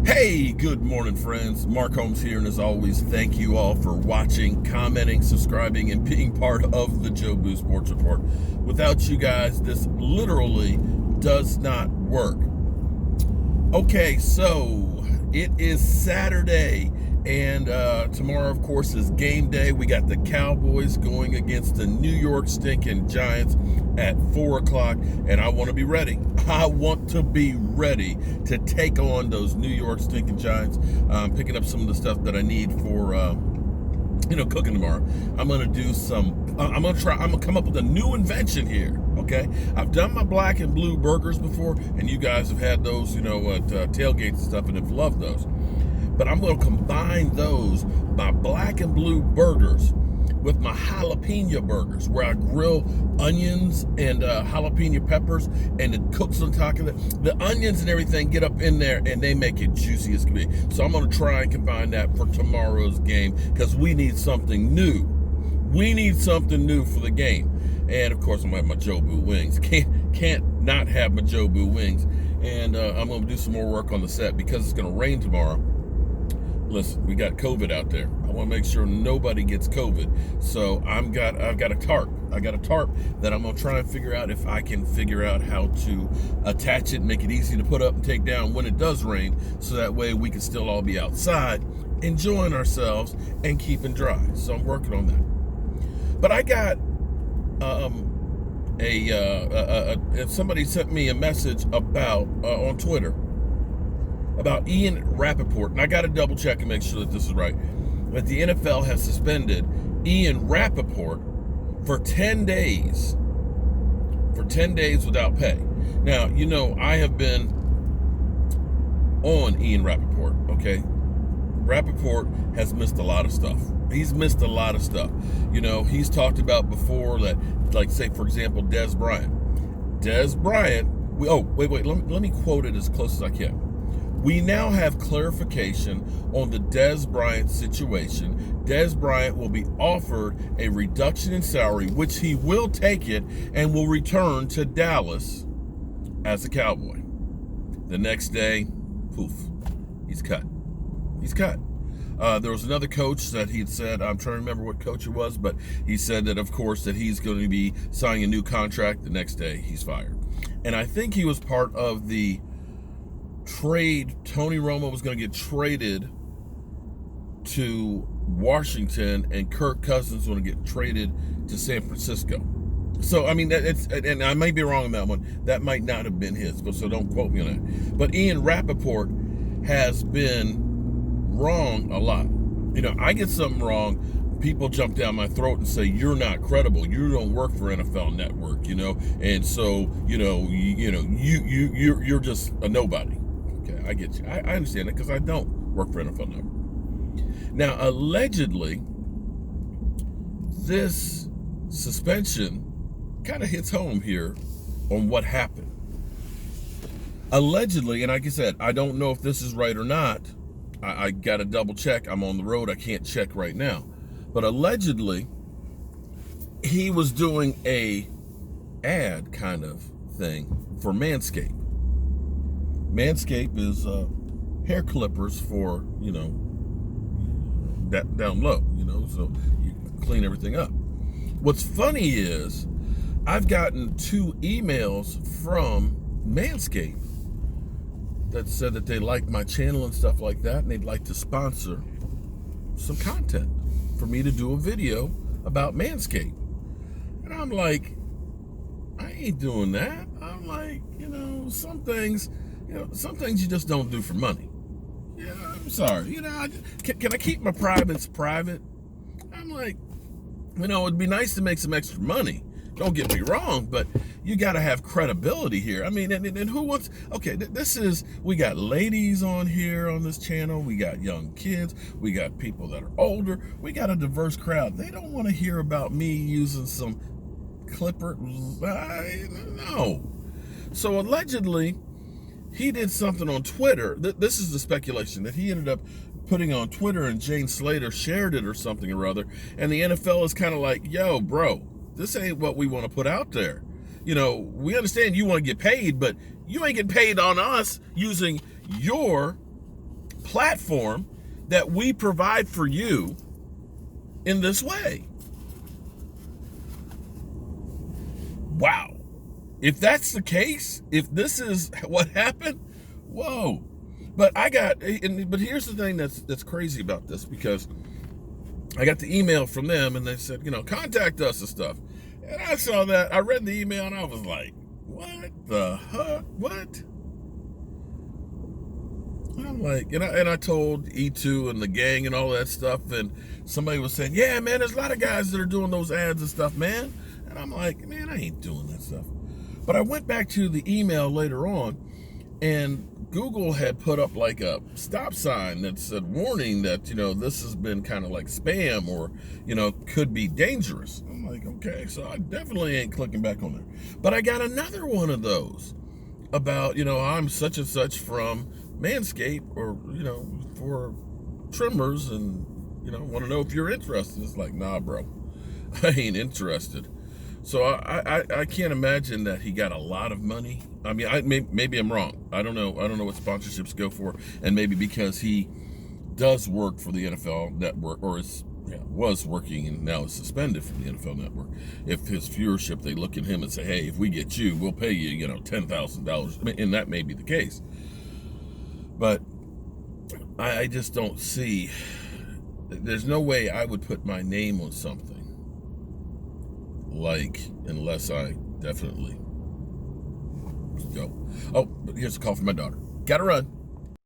Hey, good morning, friends. Mark Holmes here, and as always, thank you all for watching, commenting, subscribing, and being part of the Joe Boo Sports Report. Without you guys, this literally does not work. Okay, so it is Saturday, and tomorrow, of course, is game day. We got the Cowboys going against the New York stinking Giants at 4 o'clock, and I want to be ready. I want to be ready to take on those New York stinking Giants. Picking up some of the stuff that I need for cooking tomorrow. I'm gonna do I'm gonna come up with a new invention here. Okay, I've done my black and blue burgers before, and you guys have had those, at tailgates and stuff, and have loved those. But I'm gonna combine my black and blue burgers with my jalapeno burgers, where I grill onions and jalapeno peppers, and it cooks on top of it. The onions and everything get up in there, and they make it juicy as can be. So I'm going to try and combine that for tomorrow's game, because we need something new. We need something new for the game. And of course, I'm going to have my Joe Boo wings. Can't not have my Joe Boo wings. And I'm going to do some more work on the set, because it's going to rain tomorrow. Listen, we got COVID out there. I want to make sure nobody gets COVID. So I've got a tarp. I got a tarp that I'm going to try and figure out if I can figure out how to attach it and make it easy to put up and take down when it does rain, so that way we can still all be outside enjoying ourselves and keeping dry. So I'm working on that. But I got somebody sent me a message about on Twitter about Ian Rapaport, and I got to double check and make sure that this is right, that the NFL has suspended Ian Rapaport for 10 days without pay. Now, I have been on Ian Rapaport, okay? Rapaport has missed a lot of stuff. He's missed a lot of stuff. He's talked about before that, like, say, for example, Dez Bryant. Let me quote it as close as I can. We now have clarification on the Dez Bryant situation. Dez Bryant will be offered a reduction in salary, which he will take it, and will return to Dallas as a Cowboy. The next day, poof, he's cut. There was another coach that he'd said, I'm trying to remember what coach it was, but he said that, of course, that he's going to be signing a new contract. The next day, he's fired. And I think he was part of the trade. Tony Romo was going to get traded to Washington, and Kirk Cousins was going to get traded to San Francisco. So, I mean, and I may be wrong on that one. That might not have been his, but so don't quote me on that. But Ian Rapaport has been wrong a lot. I get something wrong, people jump down my throat and say, you're not credible, you don't work for NFL Network, and so you're just a nobody. Okay, I get you. I understand it, because I don't work for NFL Network. Now, allegedly, this suspension kind of hits home here on what happened. Allegedly, and like I said, I don't know if this is right or not. I got to double check. I'm on the road. I can't check right now. But allegedly, he was doing a ad kind of thing for Manscaped. Manscaped is hair clippers for, that down low, so you can clean everything up. What's funny is I've gotten 2 emails from Manscaped that said that they like my channel and stuff like that, and they'd like to sponsor some content for me to do a video about Manscaped. And I'm like, I ain't doing that. I'm like, some things you just don't do for money. Yeah, I'm sorry. Can I keep my privates private? I'm like, it'd be nice to make some extra money. Don't get me wrong, but you got to have credibility here. I mean, and who wants, okay, we got ladies on here on this channel. We got young kids. We got people that are older. We got a diverse crowd. They don't want to hear about me using some clipper. No. So allegedly, he did something on Twitter. This is the speculation that he ended up putting on Twitter, and Jane Slater shared it or something or other. And the NFL is kind of like, yo, bro, this ain't what we want to put out there. We understand you want to get paid, but you ain't getting paid on us using your platform that we provide for you in this way. Wow. If that's the case, if this is what happened, whoa. But here's the thing that's crazy about this, because I got the email from them and they said, contact us and stuff. And I saw that, I read the email and I was like, what the heck? What? I'm like, and I told E2 and the gang and all that stuff, and somebody was saying, yeah, man, there's a lot of guys that are doing those ads and stuff, man. And I'm like, man, I ain't doing that stuff. But I went back to the email later on, and Google had put up like a stop sign that said warning that, this has been kind of like spam or, could be dangerous. I'm like, okay, so I definitely ain't clicking back on there. But I got another one of those about, I'm such and such from Manscaped, or, for trimmers, and, want to know if you're interested. It's like, nah, bro, I ain't interested. So I can't imagine that he got a lot of money. I mean, maybe I'm wrong. I don't know what sponsorships go for, and maybe because he does work for the NFL Network, or was working and now is suspended from the NFL Network. If his viewership, they look at him and say, hey, if we get you, we'll pay you, $10,000, and that may be the case. But I just don't see. There's no way I would put my name on something unless I definitely go. Oh, but here's a call from my daughter. Gotta run.